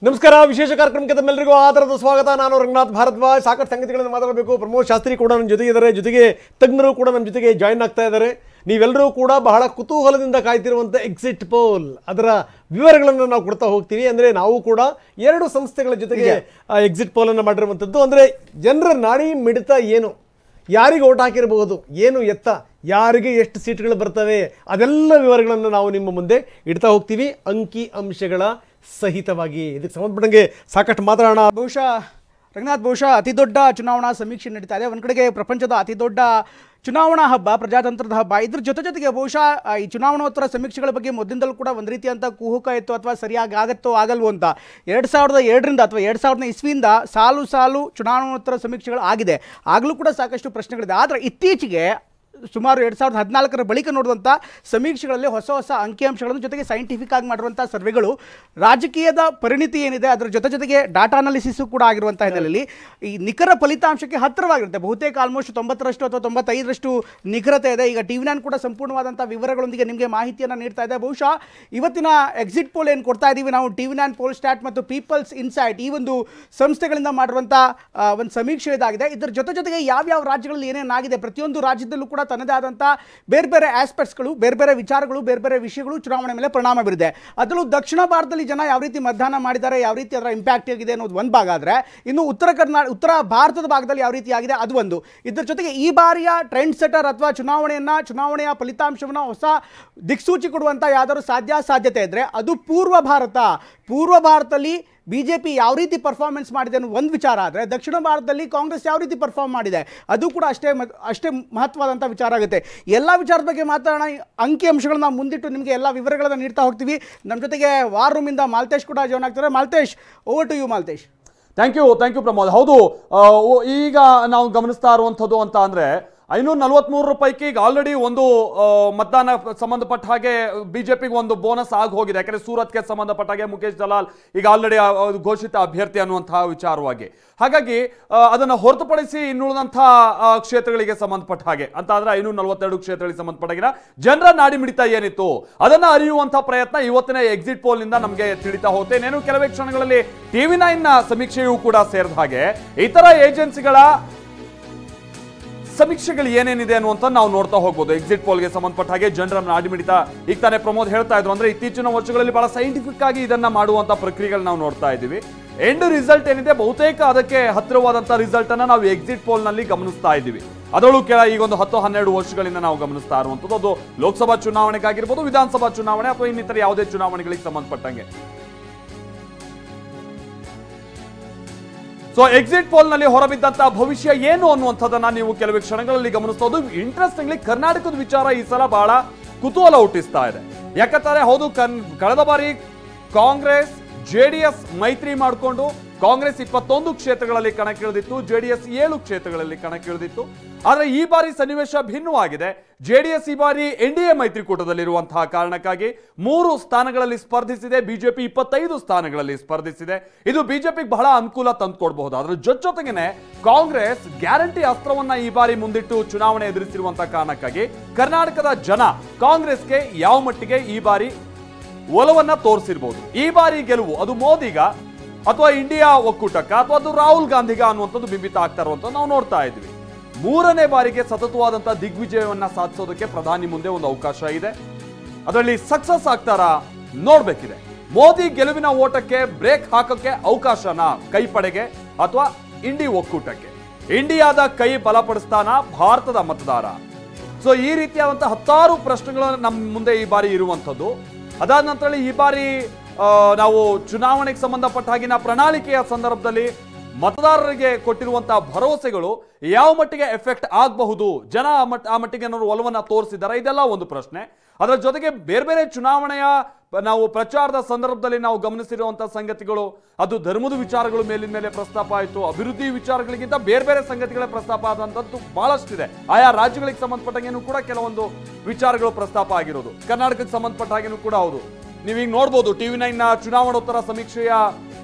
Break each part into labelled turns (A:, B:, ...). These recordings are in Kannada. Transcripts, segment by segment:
A: ನಮಸ್ಕಾರ. ವಿಶೇಷ ಕಾರ್ಯಕ್ರಮಕ್ಕೆ ತಮ್ಮೆಲ್ಲರಿಗೂ ಆದರದ ಸ್ವಾಗತ. ನಾನು ರಂಗನಾಥ್ ಭಾರದ್ವಾಜ್. ಸಾಕಷ್ಟು ಸಂಗತಿಗಳನ್ನು ಮಾತಾಡಬೇಕು. ಪ್ರಮೋದ್ ಶಾಸ್ತ್ರಿ ಕೂಡ ನಮ್ಮ ಜೊತೆಗೆ ಇದ್ದಾರೆ, ಜೊತೆಗೆ ತಜ್ಞರು ಕೂಡ ನಮ್ಮ ಜೊತೆಗೆ ಜಾಯಿನ್ ಆಗ್ತಾ ಇದ್ದಾರೆ. ನೀವೆಲ್ಲರೂ ಕೂಡ ಬಹಳ ಕುತೂಹಲದಿಂದ ಕಾಯ್ತಿರುವಂಥ ಎಕ್ಸಿಟ್ ಪೋಲ್ ಅದರ ವಿವರಗಳನ್ನು ನಾವು ಕೊಡ್ತಾ ಹೋಗ್ತೀವಿ. ಅಂದರೆ ನಾವು ಕೂಡ ಎರಡು ಸಂಸ್ಥೆಗಳ ಜೊತೆಗೆ ಎಕ್ಸಿಟ್ ಪೋಲನ್ನು ಮಾಡಿರುವಂಥದ್ದು. ಅಂದರೆ ಜನರ ನಾಡಿ ಮಿಡಿತ ಏನು, ಯಾರಿಗೆ ಓಟ್ ಹಾಕಿರಬಹುದು, ಏನು ಎತ್ತ, ಯಾರಿಗೆ ಎಷ್ಟು ಸೀಟ್ಗಳು ಬರ್ತವೆ, ಅದೆಲ್ಲ ವಿವರಗಳನ್ನು ನಾವು ನಿಮ್ಮ ಮುಂದೆ ಇಡ್ತಾ ಹೋಗ್ತೀವಿ ಅಂಕಿ ಅಂಶಗಳ ಸಹಿತವಾಗಿ. ಇದಕ್ಕೆ ಸಂಬಂಧಪಟ್ಟಂಗೆ ಸಾಕಷ್ಟು ಮಾತಾಡೋಣ.
B: ಬಹುಶಃ ಅತಿ ದೊಡ್ಡ ಚುನಾವಣಾ ಸಮೀಕ್ಷೆ ನಡೀತಾ ಇದೆ. ಒಂದು ಕಡೆಗೆ ಪ್ರಪಂಚದ ಅತಿ ದೊಡ್ಡ ಚುನಾವಣಾ ಹಬ್ಬ, ಪ್ರಜಾತಂತ್ರದ ಹಬ್ಬ. ಇದ್ರ ಜೊತೆಗೆ ಬಹುಶಃ ಈ ಚುನಾವಣೋತ್ತರ ಸಮೀಕ್ಷೆಗಳ ಬಗ್ಗೆ ಮೊದಲಿಂದಲೂ ಕೂಡ ಒಂದು ರೀತಿಯಂಥ ಕುಹುಕ ಇತ್ತು, ಅಥವಾ ಸರಿಯಾಗಿ ಆಗತ್ತೋ ಆಗಲ್ವೋ ಅಂತ. 2002ರಿಂದ ಅಥವಾ 2000 ಇಸ್ವಿಯಿಂದ ಸಾಲು ಚುನಾವಣೋತ್ತರ ಸಮೀಕ್ಷೆಗಳು ಆಗಿದೆ. ಆಗಲೂ ಕೂಡ ಸಾಕಷ್ಟು ಪ್ರಶ್ನೆಗಳಿದೆ. ಆದರೆ ಇತ್ತೀಚೆಗೆ ಸುಮಾರು 2014ರ ಬಳಿಕ ನೋಡುವಂಥ ಸಮೀಕ್ಷೆಗಳಲ್ಲಿ ಹೊಸ ಅಂಕಿಅಂಶಗಳನ್ನು ಜೊತೆಗೆ ಸೈಂಟಿಫಿಕ್ ಆಗಿ ಮಾಡಿರುವಂಥ ಸರ್ವೆಗಳು, ರಾಜಕೀಯದ ಪರಿಣಿತಿ ಏನಿದೆ ಅದರ ಜೊತೆಗೆ ಡಾಟಾ ಅನಾಲಿಸಿಸು ಕೂಡ ಆಗಿರುವಂಥ ಹಿನ್ನೆಲೆಯಲ್ಲಿ ಈ ನಿಖರ ಫಲಿತಾಂಶಕ್ಕೆ ಹತ್ತಿರವಾಗಿರುತ್ತೆ. ಬಹುತೇಕ ಆಲ್ಮೋಸ್ಟ್ 90% ಅಥವಾ 95% ನಿಖರತೆ ಇದೆ. ಈಗ TV9 ಕೂಡ ಸಂಪೂರ್ಣವಾದಂಥ ವಿವರಗಳೊಂದಿಗೆ ನಿಮಗೆ ಮಾಹಿತಿಯನ್ನು ನೀಡ್ತಾ ಇದೆ. ಬಹುಶಃ ಇವತ್ತಿನ ಎಕ್ಸಿಟ್ ಪೋಲ್ ಏನು ಕೊಡ್ತಾ ಇದ್ದೀವಿ ನಾವು, TV9 ಪೋಲ್ ಸ್ಟಾಟ್ ಮತ್ತು ಪೀಪಲ್ಸ್ ಇನ್ಸೈಟ್ ಈ ಒಂದು ಸಂಸ್ಥೆಗಳಿಂದ ಮಾಡಿರುವಂಥ ಒಂದು ಸಮೀಕ್ಷೆ ಇದಾಗಿದೆ. ಇದರ ಜೊತೆಗೆ ಯಾವ್ಯಾವ ರಾಜ್ಯಗಳಲ್ಲಿ ಏನೇನಾಗಿದೆ, ಪ್ರತಿಯೊಂದು ರಾಜ್ಯದಲ್ಲೂ ಕೂಡ ತನ್ನದೇ ಆದಂಥ ಬೇರೆ ಆಸ್ಪೆಕ್ಟ್ಸ್ಗಳು, ಬೇರೆ ವಿಚಾರಗಳು, ಬೇರೆ ವಿಷಯಗಳು ಚುನಾವಣೆ ಮೇಲೆ ಪರಿಣಾಮ ಬೀರಿದೆ. ಅದರಲ್ಲೂ ದಕ್ಷಿಣ ಭಾರತದಲ್ಲಿ ಜನ ಯಾವ ರೀತಿ ಮತದಾನ ಮಾಡಿದ್ದಾರೆ, ಯಾವ ರೀತಿ ಅದರ ಇಂಪ್ಯಾಕ್ಟ್ ಆಗಿದೆ ಅನ್ನೋದು ಒಂದು ಭಾಗ ಆದರೆ, ಇನ್ನು ಉತ್ತರ ಭಾರತದ ಭಾಗದಲ್ಲಿ ಯಾವ ರೀತಿ ಆಗಿದೆ ಅದು ಒಂದು. ಇದರ ಜೊತೆಗೆ ಈ ಬಾರಿಯ ಟ್ರೆಂಡ್ ಸೆಟರ್ ಅಥವಾ ಚುನಾವಣೆಯ ಫಲಿತಾಂಶವನ್ನು ಹೊಸ ದಿಕ್ಸೂಚಿ ಕೊಡುವಂಥ ಯಾವ್ದಾದ್ರು ಸಾಧ್ಯತೆ ಇದ್ದರೆ ಅದು ಪೂರ್ವ ಭಾರತದಲ್ಲಿ BJP ಯಾವ ರೀತಿ ಪರ್ಫಾರ್ಮೆನ್ಸ್ ಮಾಡಿದೆ ಅನ್ನೋ ಒಂದು ವಿಚಾರ ಆದರೆ, ದಕ್ಷಿಣ ಭಾರತದಲ್ಲಿ ಕಾಂಗ್ರೆಸ್ ಯಾವ ರೀತಿ ಪರ್ಫಾರ್ಮ್ ಮಾಡಿದೆ ಅದು ಕೂಡ ಅಷ್ಟೇ ಮಹತ್ವವಾದಂಥ ವಿಚಾರ ಆಗುತ್ತೆ. ಎಲ್ಲ ವಿಚಾರದ ಬಗ್ಗೆ ಮಾತಾಡೋಣ. ಅಂಕಿಅಂಶಗಳನ್ನ ಮುಂದಿಟ್ಟು ನಿಮಗೆ ಎಲ್ಲ ವಿವರಗಳನ್ನು ನೀಡ್ತಾ ಹೋಗ್ತೀವಿ. ನಮ್ಮ ಜೊತೆಗೆ ವಾರ್ ರೂಮಿಂದ ಮಾಲ್ತೇಶ್ ಕೂಡ ಜಾಯ್ನ್ ಆಗ್ತಾರೆ. Maltesh, over to you. Maltesh,
C: thank you Pramod. ಹೌದು, ಈಗ ನಾವು ಗಮನಿಸ್ತಾ ಇರುವಂಥದ್ದು ಅಂತ ಅಂದರೆ 543 ಪೈಕಿ ಈಗ ಆಲ್ರೆಡಿ ಒಂದು ಮತದಾನ ಸಂಬಂಧಪಟ್ಟ ಹಾಗೆ ಬಿಜೆಪಿಗೆ ಒಂದು ಬೋನಸ್ ಆಗಿ ಹೋಗಿದೆ. ಯಾಕಂದರೆ ಸೂರತ್ಗೆ ಸಂಬಂಧಪಟ್ಟ ಹಾಗೆ ಮುಖೇಶ್ ದಲಾಲ್ ಈಗ ಆಲ್ರೆಡಿ ಘೋಷಿತ ಅಭ್ಯರ್ಥಿ ಅನ್ನುವಂತಹ ವಿಚಾರವಾಗಿ. ಹಾಗಾಗಿ ಅದನ್ನು ಹೊರತುಪಡಿಸಿ ಇನ್ನುಳಿದಂಥ ಕ್ಷೇತ್ರಗಳಿಗೆ ಸಂಬಂಧಪಟ್ಟ ಹಾಗೆ ಅಂತ ಅಂದರೆ 542 ಕ್ಷೇತ್ರಗಳಿಗೆ ಸಂಬಂಧಪಟ್ಟಾಗಿನ ಜನರ ನಾಡಿ ಮಿಡಿತ ಏನಿತ್ತು ಅದನ್ನು ಅರಿಯುವಂಥ ಪ್ರಯತ್ನ ಇವತ್ತಿನ ಎಕ್ಸಿಟ್ ಪೋಲ್ನಿಂದ ನಮಗೆ ತಿಳಿತಾ ಹೋಗುತ್ತೆ. ಇನ್ನೇನು ಕೆಲವೇ ಕ್ಷಣಗಳಲ್ಲಿ TV9 ಸಮೀಕ್ಷೆಯೂ ಕೂಡ ಸೇರಿದ ಹಾಗೆ ಇತರ ಏಜೆನ್ಸಿಗಳ ಸಮೀಕ್ಷೆಗಳು ಏನೇನಿದೆ ಅನ್ನುವಂತ ನಾವು ನೋಡ್ತಾ ಹೋಗ್ಬೋದು. ಎಕ್ಸಿಟ್ ಪೋಲ್ಗೆ ಸಂಬಂಧಪಟ್ಟ ಹಾಗೆ ಜನರ ನಾಡಿ ಮಿಡಿತ ಈಗ ತಾನೇ ಪ್ರಮೋದ್ ಹೇಳ್ತಾ ಇದ್ರು, ಅಂದ್ರೆ ಇತ್ತೀಚಿನ ವರ್ಷಗಳಲ್ಲಿ ಬಹಳ ಸೈಂಟಿಫಿಕ್ ಆಗಿ ಇದನ್ನ ಮಾಡುವಂತ ಪ್ರಕ್ರಿಯೆಗಳು ನಾವು ನೋಡ್ತಾ ಇದ್ದೀವಿ. ಎಂಡ್ ರಿಸಲ್ಟ್ ಏನಿದೆ ಬಹುತೇಕ ಅದಕ್ಕೆ ಹತ್ತಿರವಾದಂತ ರಿಸಲ್ಟ್ ಅನ್ನ ನಾವು ಎಕ್ಸಿಟ್ ಪೋಲ್ ನಲ್ಲಿ ಗಮನಿಸ್ತಾ ಇದ್ದೀವಿ. ಅದರಲ್ಲೂ ಈಗ ಒಂದು 10-12 ವರ್ಷಗಳಿಂದ ನಾವು ಗಮನಿಸ್ತಾ ಇರುವಂತದ್ದು ಅದು ಲೋಕಸಭಾ ಚುನಾವಣೆಗಾಗಿರ್ಬೋದು, ವಿಧಾನಸಭಾ ಚುನಾವಣೆ ಅಥವಾ ಇನ್ನಿತರ ಯಾವುದೇ ಚುನಾವಣೆಗಳಿಗೆ ಸಂಬಂಧಪಟ್ಟಂಗೆ. ಸೊ ಎಕ್ಸಿಟ್ ಪೋಲ್ ನಲ್ಲಿ ಹೊರಬಿದ್ದಂತ ಭವಿಷ್ಯ ಏನು ಅನ್ನುವಂಥದ್ದನ್ನ ನೀವು ಕೆಲವೇ ಕ್ಷಣಗಳಲ್ಲಿ ಗಮನಿಸಬಹುದು. ಇಂಟ್ರೆಸ್ಟಿಂಗ್ಲಿ ಕರ್ನಾಟಕದ ವಿಚಾರ ಈ ಸಲ ಬಹಳ ಕುತೂಹಲ ಹುಟ್ಟಿಸ್ತಾ ಇದೆ. ಯಾಕಂತಾರೆ ಹೌದು, ಕಳೆದ ಬಾರಿ ಕಾಂಗ್ರೆಸ್ JDS ಮೈತ್ರಿ ಮಾಡಿಕೊಂಡು ಕಾಂಗ್ರೆಸ್ 21 ಕ್ಷೇತ್ರಗಳಲ್ಲಿ ಕಣಕ್ಕಿಳಿದಿತ್ತು, JDS 7 ಕ್ಷೇತ್ರಗಳಲ್ಲಿ ಕಣಕ್ಕಿಳಿದಿತ್ತು. ಆದರೆ ಈ ಬಾರಿ ಸನ್ನಿವೇಶ ಭಿನ್ನವಾಗಿದೆ. JDS ಈ ಬಾರಿ NDA ಮೈತ್ರಿಕೂಟದಲ್ಲಿರುವಂತಹ ಕಾರಣಕ್ಕಾಗಿ 3 ಸ್ಥಾನಗಳಲ್ಲಿ ಸ್ಪರ್ಧಿಸಿದೆ, ಬಿಜೆಪಿ 25 ಸ್ಥಾನಗಳಲ್ಲಿ ಸ್ಪರ್ಧಿಸಿದೆ. ಇದು ಬಿಜೆಪಿಗೆ ಬಹಳ ಅನುಕೂಲ ತಂದುಕೊಡಬಹುದು. ಅದರ ಜೊತೆಗೇನೆ ಕಾಂಗ್ರೆಸ್ ಗ್ಯಾರಂಟಿ ಅಸ್ತ್ರವನ್ನ ಈ ಬಾರಿ ಮುಂದಿಟ್ಟು ಚುನಾವಣೆ ಎದುರಿಸಿರುವಂತಹ ಕಾರಣಕ್ಕಾಗಿ ಕರ್ನಾಟಕದ ಜನ ಕಾಂಗ್ರೆಸ್ಗೆ ಯಾವ ಮಟ್ಟಿಗೆ ಈ ಬಾರಿ ಒಲವನ್ನ ತೋರಿಸಿರ್ಬೋದು. ಈ ಬಾರಿ ಗೆಲುವು ಅದು ಮೋದಿಗ ಅಥವಾ ಇಂಡಿಯಾ ಒಕ್ಕೂಟಕ್ಕ ಅಥವಾ ಅದು ರಾಹುಲ್ ಗಾಂಧಿಗ ಅನ್ನುವಂಥದ್ದು ಬಿಂಬಿತ ಆಗ್ತಾ ಇರುವಂಥದ್ದು ನಾವು ನೋಡ್ತಾ ಇದ್ವಿ. 3ನೇ ಬಾರಿಗೆ ಸತತವಾದಂತಹ ದಿಗ್ವಿಜಯವನ್ನ ಸಾಧಿಸೋದಕ್ಕೆ ಪ್ರಧಾನಿ ಮುಂದೆ ಒಂದು ಅವಕಾಶ ಇದೆ. ಅದರಲ್ಲಿ ಸಕ್ಸಸ್ ಆಗ್ತಾರಾ ನೋಡ್ಬೇಕಿದೆ. ಮೋದಿ ಗೆಲುವಿನ ಓಟಕ್ಕೆ ಬ್ರೇಕ್ ಹಾಕೋಕೆ ಅವಕಾಶನ ಕೈಪಡೆಗೆ ಅಥವಾ ಇಂಡಿ ಒಕ್ಕೂಟಕ್ಕೆ? ಇಂಡಿಯಾದ ಕೈ ಬಲಪಡಿಸ್ತಾನ ಭಾರತದ ಮತದಾರ? ಸೊ ಈ ರೀತಿಯಾದಂತಹ 10 ಪ್ರಶ್ನೆಗಳು ನಮ್ಮ ಮುಂದೆ ಈ ಬಾರಿ ಇರುವಂಥದ್ದು. ಅದಾದ ನಂತರ ಈ ಬಾರಿ ನಾವು ಚುನಾವಣೆಗೆ ಸಂಬಂಧಪಟ್ಟ ಹಾಗಿನ ಪ್ರಣಾಳಿಕೆಯ ಸಂದರ್ಭದಲ್ಲಿ ಮತದಾರರಿಗೆ ಕೊಟ್ಟಿರುವಂತಹ ಭರವಸೆಗಳು ಯಾವ ಮಟ್ಟಿಗೆ ಎಫೆಕ್ಟ್ ಆಗಬಹುದು, ಜನ ಆ ಮಟ್ಟಿಗೆ ಏನಾದ್ರು ಒಲವನ್ನ ತೋರಿಸಿದ್ದಾರೆ, ಇದೆಲ್ಲ ಒಂದು ಪ್ರಶ್ನೆ. ಅದರ ಜೊತೆಗೆ ಬೇರೆ ಚುನಾವಣೆಯ ನಾವು ಪ್ರಚಾರದ ಸಂದರ್ಭದಲ್ಲಿ ನಾವು ಗಮನಿಸಿರುವಂತಹ ಸಂಗತಿಗಳು, ಅದು ಧರ್ಮದ ವಿಚಾರಗಳು ಮೇಲಿನ ಮೇಲೆ ಪ್ರಸ್ತಾಪ ಆಯಿತು, ಅಭಿವೃದ್ಧಿ ವಿಚಾರಗಳಿಗಿಂತ ಬೇರೆ ಸಂಗತಿಗಳ ಪ್ರಸ್ತಾಪ ಆದಂಥದ್ದು ಬಹಳಷ್ಟಿದೆ. ಆಯಾ ರಾಜ್ಯಗಳಿಗೆ ಸಂಬಂಧಪಟ್ಟಂಗೇನು ಕೂಡ ಕೆಲವೊಂದು ವಿಚಾರಗಳು ಪ್ರಸ್ತಾಪ ಆಗಿರೋದು, ಕರ್ನಾಟಕಕ್ಕೆ ಸಂಬಂಧಪಟ್ಟ ಹಾಗೇನು ಕೂಡ ಹೌದು. ನೀವೀಗ ನೋಡ್ಬೋದು TV9 ಚುನಾವಣೋತ್ತರ ಸಮೀಕ್ಷೆಯ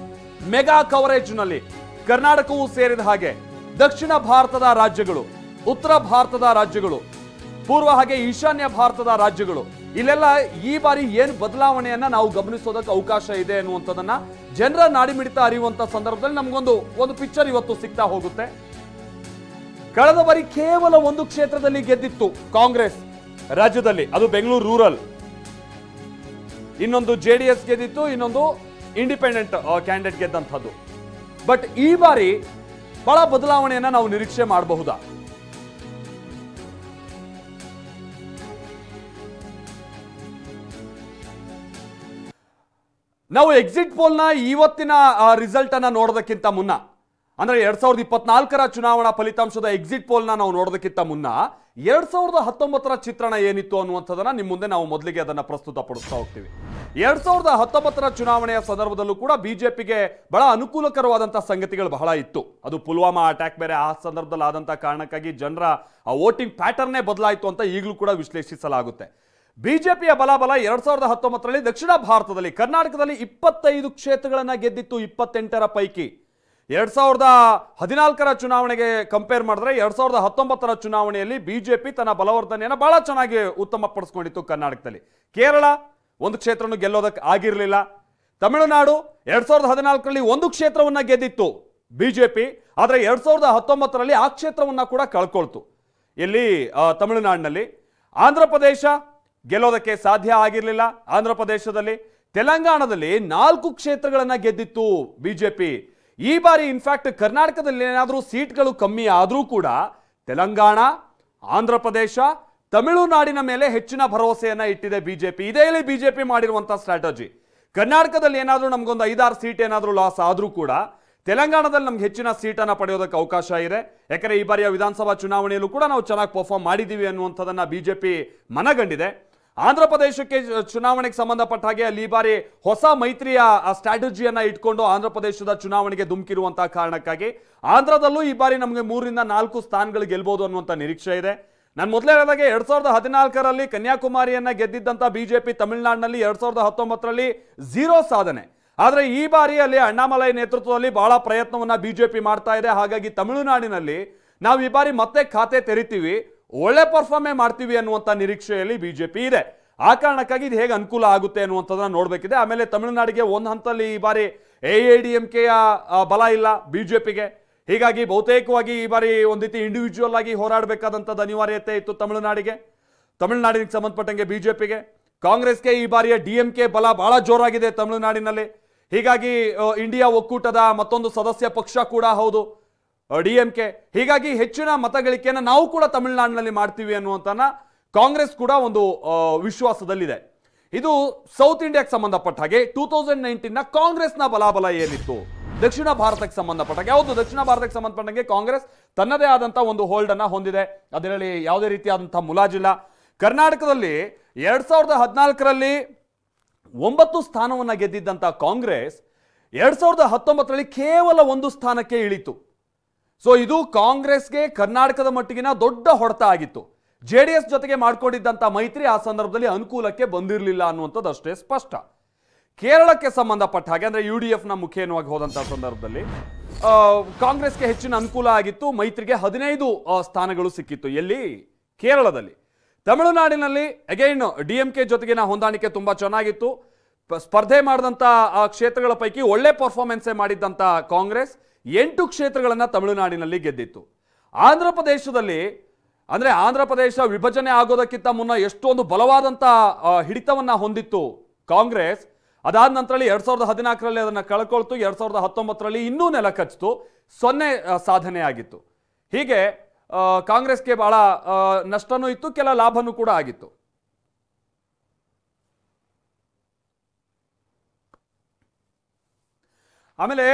C: ಮೆಗಾ ಕವರೇಜ್ನಲ್ಲಿ ಕರ್ನಾಟಕವೂ ಸೇರಿದ ಹಾಗೆ ದಕ್ಷಿಣ ಭಾರತದ ರಾಜ್ಯಗಳು, ಉತ್ತರ ಭಾರತದ ರಾಜ್ಯಗಳು ಪೂರ್ವ ಹಾಗೆ ಈಶಾನ್ಯ ಭಾರತದ ರಾಜ್ಯಗಳು ಇಲ್ಲೆಲ್ಲ ಈ ಬಾರಿ ಏನು ಬದಲಾವಣೆಯನ್ನ ನಾವು ಗಮನಿಸೋದಕ್ಕೆ ಅವಕಾಶ ಇದೆ ಅನ್ನುವಂಥದ್ದನ್ನ ಜನರ ನಾಡಿಮಿಡಿತ ಅರಿಯುವಂತ ಸಂದರ್ಭದಲ್ಲಿ ನಮಗೊಂದು ಪಿಕ್ಚರ್ ಇವತ್ತು ಸಿಗ್ತಾ ಹೋಗುತ್ತೆ. ಕಳೆದ ಬಾರಿ ಕೇವಲ ಒಂದು ಕ್ಷೇತ್ರದಲ್ಲಿ ಗೆದ್ದಿತ್ತು ಕಾಂಗ್ರೆಸ್ ರಾಜ್ಯದಲ್ಲಿ, ಅದು ಬೆಂಗಳೂರು ರೂರಲ್. ಇನ್ನೊಂದು JDS ಗೆದ್ದಿತ್ತು, ಇನ್ನೊಂದು ಇಂಡಿಪೆಂಡೆಂಟ್ ಕ್ಯಾಂಡಿಡೇಟ್ ಗೆದ್ದಂಥದ್ದು. ಬಟ್ ಈ ಬಾರಿ ಬಹಳ ಬದಲಾವಣೆಯನ್ನ ನಾವು ನಿರೀಕ್ಷೆ ಮಾಡಬಹುದಾ? ನಾವು ಎಕ್ಸಿಟ್ ಪೋಲ್ ನ ಇವತ್ತಿನ ರಿಸಲ್ಟ್ ಅನ್ನ ನೋಡೋದಕ್ಕಿಂತ ಮುನ್ನ, ಅಂದ್ರೆ 2024ರ ಚುನಾವಣಾ ಫಲಿತಾಂಶದ ಎಕ್ಸಿಟ್ ಪೋಲ್ ನ ನಾವು ನೋಡೋದಕ್ಕಿಂತ ಮುನ್ನ 2019ರ ಚಿತ್ರಣ ಏನಿತ್ತು ಅನ್ನುವಂಥದ್ದನ್ನ ನಿಮ್ಮ ಮುಂದೆ ನಾವು ಮೊದಲಿಗೆ ಅದನ್ನ ಪ್ರಸ್ತುತಪಡಿಸ್ತಾ ಹೋಗ್ತೀವಿ. 2019ರ ಚುನಾವಣೆಯ ಸಂದರ್ಭದಲ್ಲೂ ಕೂಡ ಬಿಜೆಪಿಗೆ ಬಹಳ ಅನುಕೂಲಕರವಾದಂತಹ ಸಂಗತಿಗಳು ಬಹಳ ಇತ್ತು. ಅದು ಪುಲ್ವಾಮಾ ಅಟ್ಯಾಕ್ ಬೇರೆ ಆ ಸಂದರ್ಭದಲ್ಲಿ ಆದಂತಹ ಕಾರಣಕ್ಕಾಗಿ ಜನರ ವೋಟಿಂಗ್ ಪ್ಯಾಟರ್ನೇ ಬದಲಾಯಿತು ಅಂತ ಈಗಲೂ ಕೂಡ ವಿಶ್ಲೇಷಿಸಲಾಗುತ್ತೆ. ಬಿಜೆಪಿಯ ಬಲಾಬಲ 2019ರಲ್ಲಿ ದಕ್ಷಿಣ ಭಾರತದಲ್ಲಿ ಕರ್ನಾಟಕದಲ್ಲಿ 25 ಕ್ಷೇತ್ರಗಳನ್ನ ಗೆದ್ದಿತ್ತು 28ರ ಪೈಕಿ. 2014ರ ಚುನಾವಣೆಗೆ ಕಂಪೇರ್ ಮಾಡಿದ್ರೆ 2019ರ ಚುನಾವಣೆಯಲ್ಲಿ ಬಿಜೆಪಿ ತನ್ನ ಬಲವರ್ಧನೆಯನ್ನು ಬಹಳ ಚೆನ್ನಾಗಿ ಉತ್ತಮಪಡಿಸ್ಕೊಂಡಿತ್ತು ಕರ್ನಾಟಕದಲ್ಲಿ. ಕೇರಳ ಒಂದು ಕ್ಷೇತ್ರವನ್ನು ಗೆಲ್ಲೋದಕ್ಕೆ ಆಗಿರಲಿಲ್ಲ. ತಮಿಳುನಾಡು 2014ರಲ್ಲಿ ಒಂದು ಕ್ಷೇತ್ರವನ್ನ ಗೆದ್ದಿತ್ತು ಬಿಜೆಪಿ, ಆದರೆ 2019ರಲ್ಲಿ ಆ ಕ್ಷೇತ್ರವನ್ನ ಕೂಡ ಕಳ್ಕೊಳ್ತು. ಇಲ್ಲಿ ತಮಿಳುನಾಡಿನಲ್ಲಿ. ಆಂಧ್ರ ಪ್ರದೇಶ ಗೆಲ್ಲೋದಕ್ಕೆ ಸಾಧ್ಯ ಆಗಿರಲಿಲ್ಲ ಆಂಧ್ರ ಪ್ರದೇಶದಲ್ಲಿ. ತೆಲಂಗಾಣದಲ್ಲಿ 4 ಕ್ಷೇತ್ರಗಳನ್ನ ಗೆದ್ದಿತ್ತು ಬಿಜೆಪಿ. ಈ ಬಾರಿ ಇನ್ಫ್ಯಾಕ್ಟ್ ಕರ್ನಾಟಕದಲ್ಲಿ ಏನಾದರೂ ಸೀಟ್ಗಳು ಕಮ್ಮಿ ಆದರೂ ಕೂಡ ತೆಲಂಗಾಣ, ಆಂಧ್ರ ಪ್ರದೇಶ, ತಮಿಳುನಾಡಿನ ಮೇಲೆ ಹೆಚ್ಚಿನ ಭರವಸೆಯನ್ನ ಇಟ್ಟಿದೆ ಬಿಜೆಪಿ. ಇದೇ ಇಲ್ಲಿ ಬಿಜೆಪಿ ಮಾಡಿರುವಂತಹ ಸ್ಟ್ರಾಟಜಿ. ಕರ್ನಾಟಕದಲ್ಲಿ ಏನಾದರೂ ನಮಗೊಂದು 5-6 ಸೀಟ್ ಏನಾದರೂ ಲಾಸ್ ಆದರೂ ಕೂಡ ತೆಲಂಗಾಣದಲ್ಲಿ ನಮ್ಗೆ ಹೆಚ್ಚಿನ ಸೀಟನ್ನು ಪಡೆಯೋದಕ್ಕೆ ಅವಕಾಶ ಇದೆ. ಯಾಕಂದ್ರೆ ಈ ಬಾರಿಯ ವಿಧಾನಸಭಾ ಚುನಾವಣೆಯಲ್ಲೂ ಕೂಡ ನಾವು ಚೆನ್ನಾಗಿ ಪರ್ಫಾರ್ಮ್ ಮಾಡಿದ್ದೀವಿ ಅನ್ನುವಂಥದ್ದನ್ನ ಬಿಜೆಪಿ ಮನಗಂಡಿದೆ. ಆಂಧ್ರ ಪ್ರದೇಶಕ್ಕೆ ಚುನಾವಣೆಗೆ ಸಂಬಂಧಪಟ್ಟ ಹಾಗೆ ಅಲ್ಲಿ ಈ ಬಾರಿ ಹೊಸ ಮೈತ್ರಿಯ ಸ್ಟ್ರಾಟಜಿಯನ್ನ ಇಟ್ಕೊಂಡು ಆಂಧ್ರ ಪ್ರದೇಶದ ಚುನಾವಣೆಗೆ ಧುಮುಕಿರುವಂತಹ ಕಾರಣಕ್ಕಾಗಿ ಆಂಧ್ರದಲ್ಲೂ ಈ ಬಾರಿ ನಮಗೆ 3-4 ಸ್ಥಾನಗಳು ಗೆಲ್ಬಹುದು ಅನ್ನುವಂಥ ನಿರೀಕ್ಷೆ ಇದೆ. ನಾನು ಮೊದಲೇ ಹೇಳಿದಾಗೆ 2014ರಲ್ಲಿ ಕನ್ಯಾಕುಮಾರಿಯನ್ನ ಗೆದ್ದಿದ್ದಂಥ ಬಿಜೆಪಿ ತಮಿಳುನಾಡಿನಲ್ಲಿ 2019ರಲ್ಲಿ 0 ಸಾಧನೆ. ಆದರೆ ಈ ಬಾರಿ ಅಲ್ಲಿ ಅಣ್ಣಾಮಲೈ ನೇತೃತ್ವದಲ್ಲಿ ಬಹಳ ಪ್ರಯತ್ನವನ್ನ ಬಿಜೆಪಿ ಮಾಡ್ತಾ ಇದೆ. ಹಾಗಾಗಿ ತಮಿಳುನಾಡಿನಲ್ಲಿ ನಾವು ಈ ಬಾರಿ ಮತ್ತೆ ಖಾತೆ ತೆರಿತೀವಿ, ಒಳ್ಳೆ ಪರ್ಫಾರ್ಮೆ ಮಾಡ್ತೀವಿ ಅನ್ನುವಂಥ ನಿರೀಕ್ಷೆಯಲ್ಲಿ ಬಿಜೆಪಿ ಇದೆ. ಆ ಕಾರಣಕ್ಕಾಗಿ ಇದು ಹೇಗೆ ಅನುಕೂಲ ಆಗುತ್ತೆ ಅನ್ನುವಂಥದ್ದನ್ನ ನೋಡಬೇಕಿದೆ. ಆಮೇಲೆ ತಮಿಳುನಾಡಿಗೆ ಒಂದು ಹಂತದಲ್ಲಿ ಈ ಬಾರಿ AIADMKಯ ಬಲ ಇಲ್ಲ ಬಿಜೆಪಿಗೆ. ಹೀಗಾಗಿ ಬಹುತೇಕವಾಗಿ ಈ ಬಾರಿ ಒಂದು ರೀತಿ ಇಂಡಿವಿಜುವಲ್ ಆಗಿ ಹೋರಾಡಬೇಕಾದಂಥದ್ದು ಅನಿವಾರ್ಯತೆ ಇತ್ತು ತಮಿಳುನಾಡಿಗೆ ಸಂಬಂಧಪಟ್ಟಂಗೆ ಬಿಜೆಪಿಗೆ. ಕಾಂಗ್ರೆಸ್ಗೆ ಈ ಬಾರಿಯ DMK ಬಲ ಬಹಳ ಜೋರಾಗಿದೆ ತಮಿಳುನಾಡಿನಲ್ಲಿ. ಹೀಗಾಗಿ ಇಂಡಿಯಾ ಒಕ್ಕೂಟದ ಮತ್ತೊಂದು ಸದಸ್ಯ ಪಕ್ಷ ಕೂಡ ಹೌದು DMK. ಹೀಗಾಗಿ ಹೆಚ್ಚಿನ ಮತಗಳಿಕೆಯನ್ನು ನಾವು ಕೂಡ ತಮಿಳುನಾಡಿನಲ್ಲಿ ಮಾಡ್ತೀವಿ ಅನ್ನುವಂತನ ಕಾಂಗ್ರೆಸ್ ಕೂಡ ಒಂದು ವಿಶ್ವಾಸದಲ್ಲಿದೆ. ಇದು ಸೌತ್ ಇಂಡಿಯಾಕ್ಕೆ ಸಂಬಂಧಪಟ್ಟ ಹಾಗೆ 2019ನ ಕಾಂಗ್ರೆಸ್ನ ಬಲಾಬಲ ಏನಿತ್ತು ದಕ್ಷಿಣ ಭಾರತಕ್ಕೆ ಸಂಬಂಧಪಟ್ಟ ಹಾಗೆ. ಹೌದು, ದಕ್ಷಿಣ ಭಾರತಕ್ಕೆ ಸಂಬಂಧಪಟ್ಟಂಗೆ ಕಾಂಗ್ರೆಸ್ ತನ್ನದೇ ಆದಂತಹ ಒಂದು ಹೋಲ್ಡ್ ಅನ್ನ ಹೊಂದಿದೆ, ಅದರಲ್ಲಿ ಯಾವುದೇ ರೀತಿಯಾದಂತಹ ಮುಲಾಜಿಲ್ಲ. ಕರ್ನಾಟಕದಲ್ಲಿ 2014ರಲ್ಲಿ 9 ಸ್ಥಾನವನ್ನ ಗೆದ್ದಿದ್ದಂತ ಕಾಂಗ್ರೆಸ್ 2019ರಲ್ಲಿ ಕೇವಲ 1 ಸ್ಥಾನಕ್ಕೆ ಇಳಿತು. ಸೊ ಇದು ಕಾಂಗ್ರೆಸ್ಗೆ ಕರ್ನಾಟಕದ ಮಟ್ಟಿಗಿನ ದೊಡ್ಡ ಹೊಡೆತ ಆಗಿತ್ತು. JDS ಜೊತೆಗೆ ಮಾಡ್ಕೊಂಡಿದ್ದಂಥ ಮೈತ್ರಿ ಆ ಸಂದರ್ಭದಲ್ಲಿ ಅನುಕೂಲಕ್ಕೆ ಬಂದಿರಲಿಲ್ಲ ಅನ್ನುವಂಥದ್ದು ಅಷ್ಟೇ ಸ್ಪಷ್ಟ. ಕೇರಳಕ್ಕೆ ಸಂಬಂಧಪಟ್ಟ ಹಾಗೆ ಅಂದ್ರೆ UDFನ ಮುಖೇನವಾಗಿ ಹೋದಂತಹ ಸಂದರ್ಭದಲ್ಲಿ ಕಾಂಗ್ರೆಸ್ಗೆ ಹೆಚ್ಚಿನ ಅನುಕೂಲ ಆಗಿತ್ತು. ಮೈತ್ರಿಗೆ 15 ಸ್ಥಾನಗಳು ಸಿಕ್ಕಿತ್ತು ಎಲ್ಲಿ ಕೇರಳದಲ್ಲಿ. ತಮಿಳುನಾಡಿನಲ್ಲಿ ಅಗೈನ್ DMK ಜೊತೆಗಿನ ಹೊಂದಾಣಿಕೆ ತುಂಬಾ ಚೆನ್ನಾಗಿತ್ತು. ಸ್ಪರ್ಧೆ ಮಾಡಿದಂಥ ಕ್ಷೇತ್ರಗಳ ಪೈಕಿ ಒಳ್ಳೆ ಪರ್ಫಾರ್ಮೆನ್ಸೇ ಮಾಡಿದ್ದಂಥ ಕಾಂಗ್ರೆಸ್ 8 ಕ್ಷೇತ್ರಗಳನ್ನ ತಮಿಳುನಾಡಿನಲ್ಲಿ ಗೆದ್ದಿತ್ತು. ಆಂಧ್ರ ಪ್ರದೇಶದಲ್ಲಿ ಅಂದ್ರೆ ಆಂಧ್ರ ಪ್ರದೇಶ ವಿಭಜನೆ ಆಗೋದಕ್ಕಿಂತ ಮುನ್ನ ಎಷ್ಟೊಂದು ಬಲವಾದಂಥ ಹಿಡಿತವನ್ನ ಹೊಂದಿತ್ತು ಕಾಂಗ್ರೆಸ್. ಅದಾದ ನಂತರದಲ್ಲಿ 2014ರಲ್ಲಿ ಅದನ್ನು ಕಳ್ಕೊಳ್ತು, 2019ರಲ್ಲಿ ಇನ್ನೂ ನೆಲ ಕಚ್ಚಿತು, 0 ಸಾಧನೆ ಆಗಿತ್ತು. ಹೀಗೆ ಕಾಂಗ್ರೆಸ್ಗೆ ಬಹಳ ನಷ್ಟನೂ ಇತ್ತು, ಕೆಲ ಲಾಭನೂ ಕೂಡ ಆಗಿತ್ತು. ಆಮೇಲೆ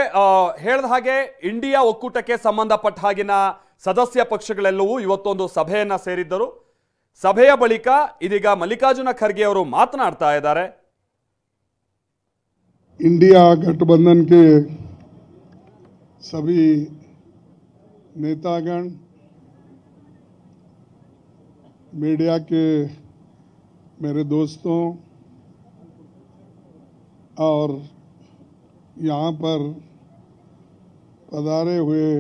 C: ಹೇಳಿದ ಹಾಗೆ ಇಂಡಿಯಾ ಒಕ್ಕೂಟಕ್ಕೆ ಸಂಬಂಧಪಟ್ಟ ಹಾಗಿನ ಸದಸ್ಯ ಪಕ್ಷಗಳೆಲ್ಲವೂ ಇವತ್ತೊಂದು ಸಭೆಯನ್ನ ಸೇರಿದ್ದರು. ಸಭೆಯ ಬಳಿಕ ಇದೀಗ ಮಲ್ಲಿಕಾರ್ಜುನ ಖರ್ಗೆ ಅವರು ಮಾತನಾಡ್ತಾ ಇದ್ದಾರೆ.
D: इंडिया गठबंधन के सभी नेतागण, मीडिया के मेरे दोस्तों और यहाँ पर पधारे हुए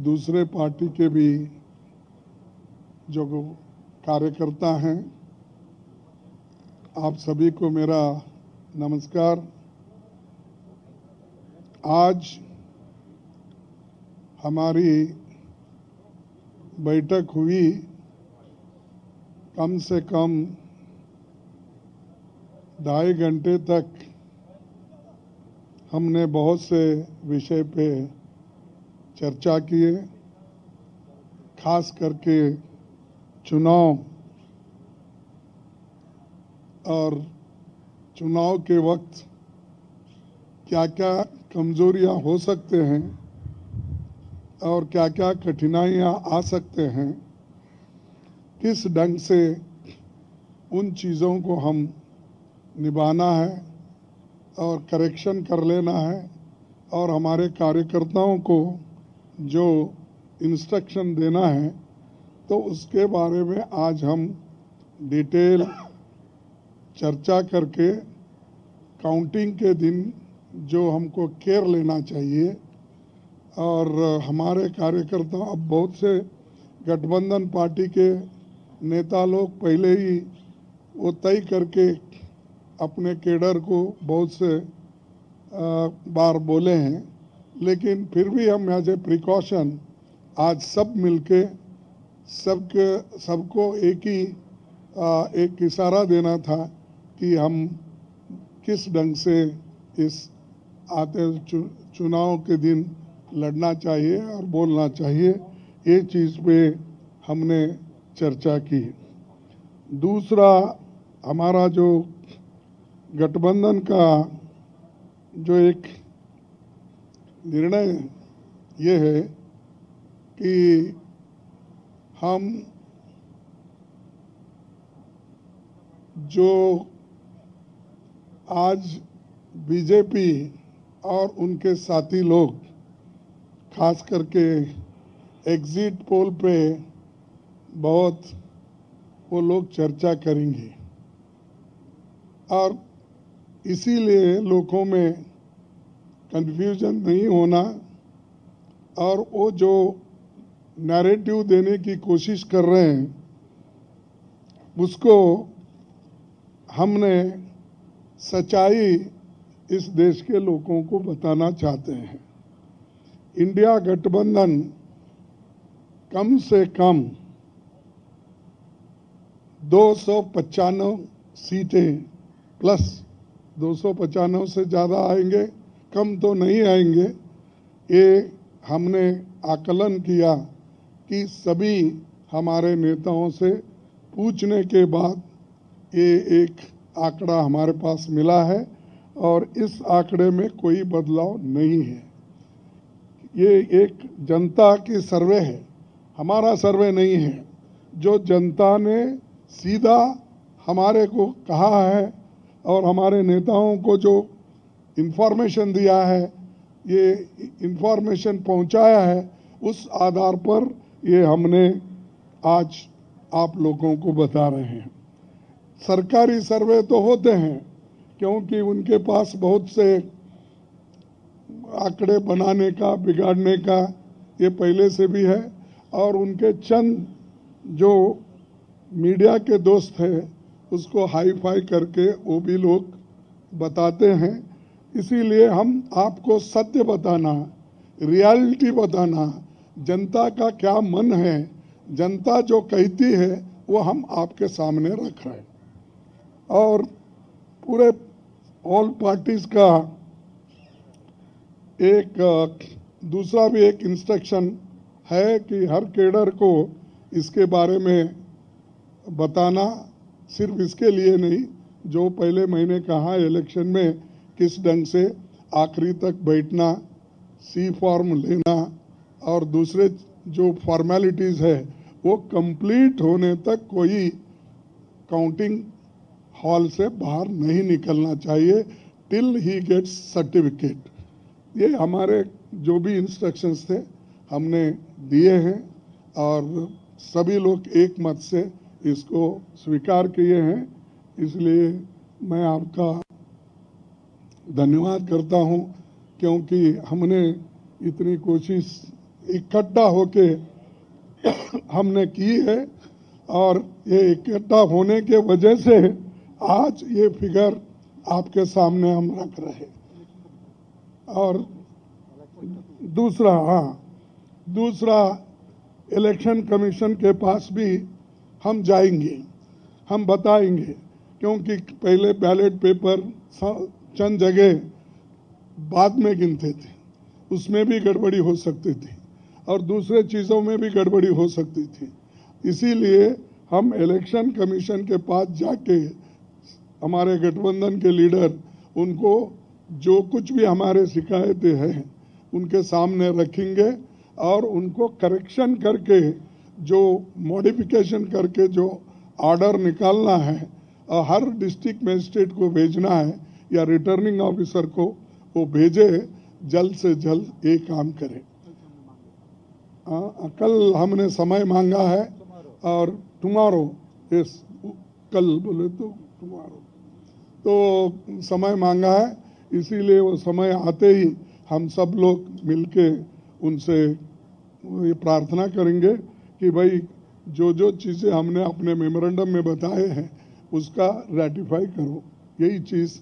D: दूसरे पार्टी के भी जो कार्यकर्ता हैं, आप सभी को मेरा नमस्कार। आज हमारी बैठक हुई, कम से कम 2.5 घंटे तक हमने बहुत से विषय पे चर्चा किए, खास करके चुनाव और चुनाव के वक्त क्या क्या कमजोरियां हो सकते हैं और क्या क्या कठिनाइयां आ सकते हैं, किस ढंग से उन चीज़ों को हम निभाना है और करेक्शन कर लेना है और हमारे कार्यकर्ताओं को जो इंस्ट्रक्शन देना है, तो उसके बारे में आज हम डिटेल चर्चा करके काउंटिंग के दिन जो हमको केयर लेना चाहिए, और हमारे कार्यकर्ता अब बहुत से गठबंधन पार्टी के नेता लोग पहले ही वो तय करके अपने केडर को बहुत से बार बोले हैं, लेकिन फिर भी हम एज ए प्रिकॉशन आज सब मिलके सबको एक इशारा देना था कि हम किस ढंग से इस आते चुनाव के दिन लड़ना चाहिए और बोलना चाहिए। ये चीज़ पे हमने चर्चा की। दूसरा, हमारा जो गठबंधन का जो एक निर्णय ये है कि हम जो आज बीजेपी और उनके साथी लोग खास करके एग्जिट पोल पे बहुत वो लोग चर्चा करेंगे, और इसीलिए लोगों में कंफ्यूजन नहीं होना और वो जो नैरेटिव देने की कोशिश कर रहे हैं उसको हमने सच्चाई इस देश के लोगों को बताना चाहते हैं। इंडिया गठबंधन कम से कम 295 सीटें प्लस 295 से ज़्यादा आएंगे, कम तो नहीं आएंगे। ये हमने आकलन किया कि सभी हमारे नेताओं से पूछने के बाद ये एक आंकड़ा हमारे पास मिला है और इस आंकड़े में कोई बदलाव नहीं है। ये एक जनता की सर्वे है, हमारा सर्वे नहीं है। जो जनता ने सीधा हमारे को कहा है और हमारे नेताओं को जो इन्फॉर्मेशन दिया है, ये इन्फॉर्मेशन पहुंचाया है, उस आधार पर ये हमने आज आप लोगों को बता रहे हैं। सरकारी सर्वे तो होते हैं क्योंकि उनके पास बहुत से आंकड़े बनाने का, बिगाड़ने का ये पहले से भी है, और उनके चंद जो मीडिया के दोस्त हैं उसको हाई फाई करके वो भी लोग बताते हैं। इसीलिए हम आपको सत्य बताना, रियलिटी बताना, जनता का क्या मन है, जनता जो कहती है वो हम आपके सामने रख रहे हैं। और पूरे ऑल पार्टीज का एक दूसरा भी एक इंस्ट्रक्शन है कि हर कैडर को इसके बारे में बताना, सिर्फ इसके लिए नहीं, जो पहले मैंने कहा इलेक्शन में किस ढंग से आखिरी तक बैठना, सी फॉर्म लेना और दूसरे जो फॉर्मेलिटीज़ है वो कंप्लीट होने तक कोई काउंटिंग हॉल से बाहर नहीं निकलना चाहिए टिल ही गेट्स सर्टिफिकेट। ये हमारे जो भी इंस्ट्रक्शंस थे हमने दिए हैं और सभी लोग एक मत से इसको स्वीकार किए हैं। इसलिए मैं आपका धन्यवाद करता हूं, क्योंकि हमने इतनी कोशिश इकट्ठा होके हमने की है और ये इकट्ठा होने के वजह से आज ये फिगर आपके सामने हम रख रहे। और दूसरा इलेक्शन कमीशन के पास भी हम जाएंगे, हम बताएंगे, क्योंकि पहले बैलेट पेपर चंद जगह बाद में गिनते थे, उसमें भी गड़बड़ी हो सकती थी और दूसरे चीज़ों में भी गड़बड़ी हो सकती थी। इसीलिए हम इलेक्शन कमीशन के पास जाके हमारे गठबंधन के लीडर उनको जो कुछ भी हमारे शिकायतें हैं उनके सामने रखेंगे और उनको करेक्शन करके जो मॉडिफिकेशन करके जो ऑर्डर निकालना है और हर डिस्ट्रिक्ट मजिस्ट्रेट को भेजना है या रिटर्निंग ऑफिसर को वो भेजे, जल्द से जल्द ये काम करें। कल हमने समय मांगा है और टुमारो, यस कल बोले तो टुमारो, तो समय मांगा है, इसीलिए वो समय आते ही हम सब लोग मिलके उनसे ये प्रार्थना करेंगे कि भाई जो जो चीज़ें हमने अपने मेमोरेंडम में बताए हैं उसका रेटिफाई करो। यही चीज़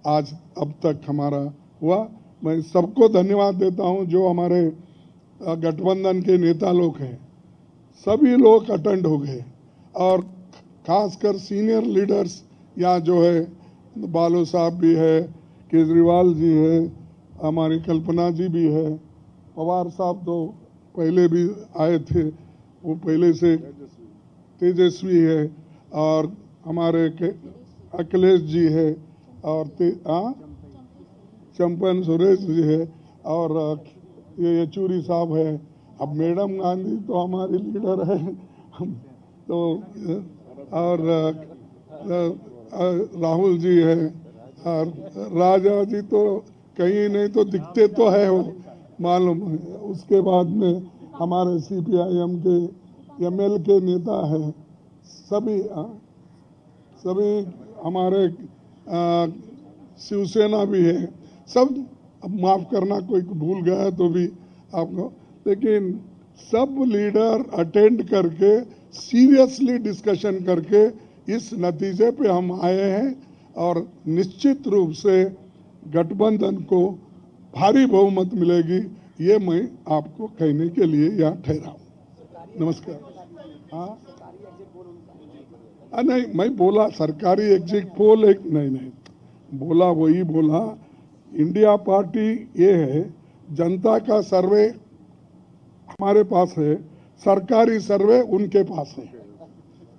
D: आज अब तक हमारा हुआ। मैं सबको धन्यवाद देता हूं जो हमारे गठबंधन के नेता लोग हैं, सभी लोग अटेंड हो गए और खासकर सीनियर लीडर्स यहाँ जो है, बालो साहब भी है, केजरीवाल जी है, हमारी कल्पना जी भी है, पवार साहब तो पहले भी आए थे, वो पहले से तेजस्वी है, और हमारे अखिलेश जी है, और चंपन सुरेश जी है, और ये येचूरी साहब है। अब मैडम गांधी तो हमारी लीडर है तो, और राहुल जी है, और राजा जी तो कहीं नहीं तो दिखते तो है वो मालूम है। उसके बाद में हमारे CPIM के ML के नेता है, सभी हमारे शिवसेना भी है, सब माफ करना कोई भूल गया तो भी आपको, लेकिन सब लीडर अटेंड करके सीरियसली डिस्कशन करके इस नतीजे पे हम आए हैं और निश्चित रूप से गठबंधन को भारी बहुमत मिलेगी, ये मैं आपको कहने के लिए यहाँ ठहरा हूँ। नमस्कार। हाँ नहीं, मैं बोला सरकारी एग्जिट पोल एक नहीं बोला, वही बोला। इंडिया पार्टी ये है, जनता का सर्वे हमारे पास है, सरकारी सर्वे उनके पास है।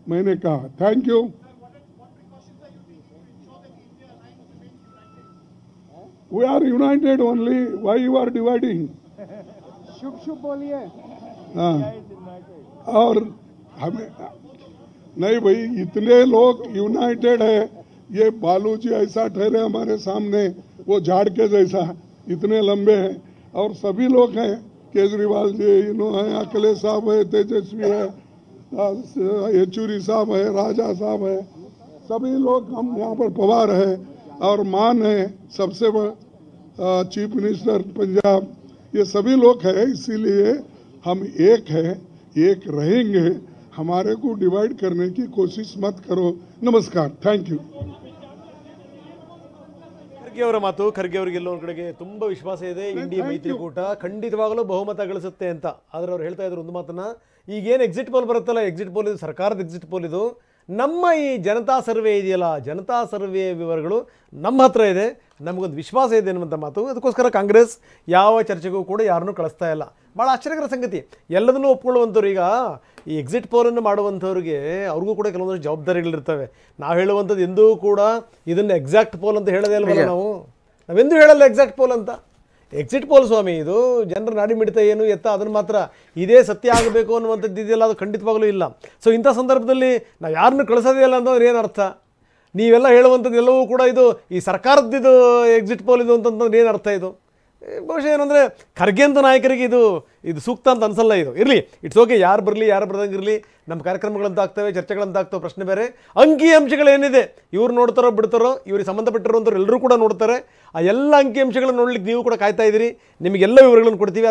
D: मैंने कहा thank you. We are united only. Why you are dividing?
B: शुभ शुभ बोलिए।
D: हाँ, और हमें नहीं भाई, इतने लोग यूनाइटेड है। ये बालू जी ऐसा ठहरे हमारे सामने, वो झाड़ के जैसा, इतने लंबे हैं, और सभी लोग हैं, केजरीवाल जी इन्होंने, अखिलेश साहब है, तेजस्वी है, येचूरी साहब है, राजा साहब है, सभी लोग हम यहाँ पर पवार है, और मान है सबसे बड़ा चीफ मिनिस्टर पंजाब, ये सभी लोग हैं। इसीलिए हम एक है, एक रहेंगे। हमारे को डिवाइड करने की कोशिश मत करो। नमस्कार, थैंक यू।
A: ಖರ್ಗೆ ಅವರ ಮಾತು, ಖರ್ಗೆ ಅವರಿಗೆ ಎಲ್ಲೋ ಒಂದು ಕಡೆಗೆ ತುಂಬ ವಿಶ್ವಾಸ ಇದೆ, ಇಂಡಿಯಾ ಮೈತ್ರಿಕೂಟ ಖಂಡಿತವಾಗಲೂ ಬಹುಮತ ಗಳಿಸುತ್ತೆ ಅಂತ. ಆದರೆ ಅವ್ರು ಹೇಳ್ತಾ ಇದ್ರು ಒಂದು ಮಾತನ್ನ, ಈಗೇನು ಎಕ್ಸಿಟ್ ಪೋಲ್ ಬರುತ್ತಲ್ಲ, ಎಕ್ಸಿಟ್ ಪೋಲ್ ಇದು ಸರ್ಕಾರದ ಎಕ್ಸಿಟ್ ಪೋಲ್, ಇದು ನಮ್ಮ ಈ ಜನತಾ ಸರ್ವೆ ಇದೆಯಲ್ಲ, ಜನತಾ ಸರ್ವೆ ವಿವರಗಳು ನಮ್ಮ ಹತ್ರ ಇದೆ, ನಮಗೊಂದು ವಿಶ್ವಾಸ ಇದೆ ಅನ್ನುವಂಥ ಮಾತು. ಅದಕ್ಕೋಸ್ಕರ ಕಾಂಗ್ರೆಸ್ ಯಾವ ಚರ್ಚೆಗೂ ಕೂಡ ಯಾರನ್ನೂ ಕಳಿಸ್ತಾ ಇಲ್ಲ. ಭಾಳ ಆಶ್ಚರ್ಯಕರ ಸಂಗತಿ, ಎಲ್ಲದನ್ನೂ ಒಪ್ಕೊಳ್ಳುವಂಥವ್ರು ಈಗ ಈ ಎಕ್ಸಿಟ್ ಪೋಲನ್ನು ಮಾಡುವಂಥವ್ರಿಗೆ ಅವ್ರಿಗೂ ಕೂಡ ಕೆಲವೊಂದಷ್ಟು ಜವಾಬ್ದಾರಿಗಳಿರ್ತವೆ. ನಾವು ಹೇಳುವಂಥದ್ದು ಎಂದೂ ಕೂಡ ಇದನ್ನು ಎಕ್ಸಾಕ್ಟ್ ಪೋಲ್ ಅಂತ ಹೇಳೋದೇ ಅಲ್ವಲ್ಲ, ನಾವೆಂದೂ ಹೇಳಲ್ಲ ಎಕ್ಸಾಕ್ಟ್ ಪೋಲ್ ಅಂತ. ಎಕ್ಸಿಟ್ ಪೋಲ್ ಸ್ವಾಮಿ, ಇದು ಜನರ ನಾಡಿ ಮಿಡಿತ ಏನು ಎತ್ತ ಅದನ್ನು ಮಾತ್ರ ಇದೇ ಸತ್ಯ ಆಗಬೇಕು ಅನ್ನುವಂಥದ್ದು ಇದೆಯಲ್ಲ, ಅದು ಖಂಡಿತವಾಗಲೂ ಇಲ್ಲ. ಸೊ ಇಂಥ ಸಂದರ್ಭದಲ್ಲಿ ನಾವು ಯಾರನ್ನು ಕಳಿಸೋದೇ ಇಲ್ಲ ಅಂತಂದ್ರೆ ಏನು ಅರ್ಥ? ನೀವೆಲ್ಲ ಹೇಳುವಂಥದ್ದು ಎಲ್ಲವೂ ಕೂಡ ಇದು ಈ ಸರ್ಕಾರದ್ದು ಎಕ್ಸಿಟ್ ಪೋಲ್ ಇದು ಅಂತಂದ್ರೆ ಏನು ಅರ್ಥ? ಇದು ಬಹುಶಃ ಏನಂದರೆ ಖರ್ಗೆ ಅಂತ ನಾಯಕರಿಗೆ ಇದು ಸೂಕ್ತ ಅಂತ ಅನ್ಸಲ್ಲ. ಇದು ಇರಲಿ, ಇಟ್ಸ್ ಓಕೆ, ಯಾರು ಬರಲಿ ಯಾರು ಬರ್ದಂಗಿರಲಿ, ನಮ್ಮ ಕಾರ್ಯಕ್ರಮಗಳಂತ ಆಗ್ತವೆ, ಚರ್ಚೆಗಳಂತ ಆಗ್ತವೆ, ಪ್ರಶ್ನೆ ಬೇರೆ. ಅಂಕಿ ಅಂಶಗಳೇನಿದೆ ಇವ್ರು ನೋಡ್ತಾರೋ ಬಿಡ್ತಾರೋ, ಇವ್ರಿಗೆ ಸಂಬಂಧಪಟ್ಟಿರುವಂಥವ್ರು ಎಲ್ಲರೂ ಕೂಡ ನೋಡ್ತಾರೆ. ಆ ಎಲ್ಲ ಅಂಕಿ ಅಂಶಗಳನ್ನು ನೋಡ್ಲಿಕ್ಕೆ ನೀವು ಕೂಡ ಕಾಯ್ತಾ ಇದ್ದೀರಿ. ನಿಮಗೆಲ್ಲ ವಿವರಗಳನ್ನು ಕೊಡ್ತೀವಿ.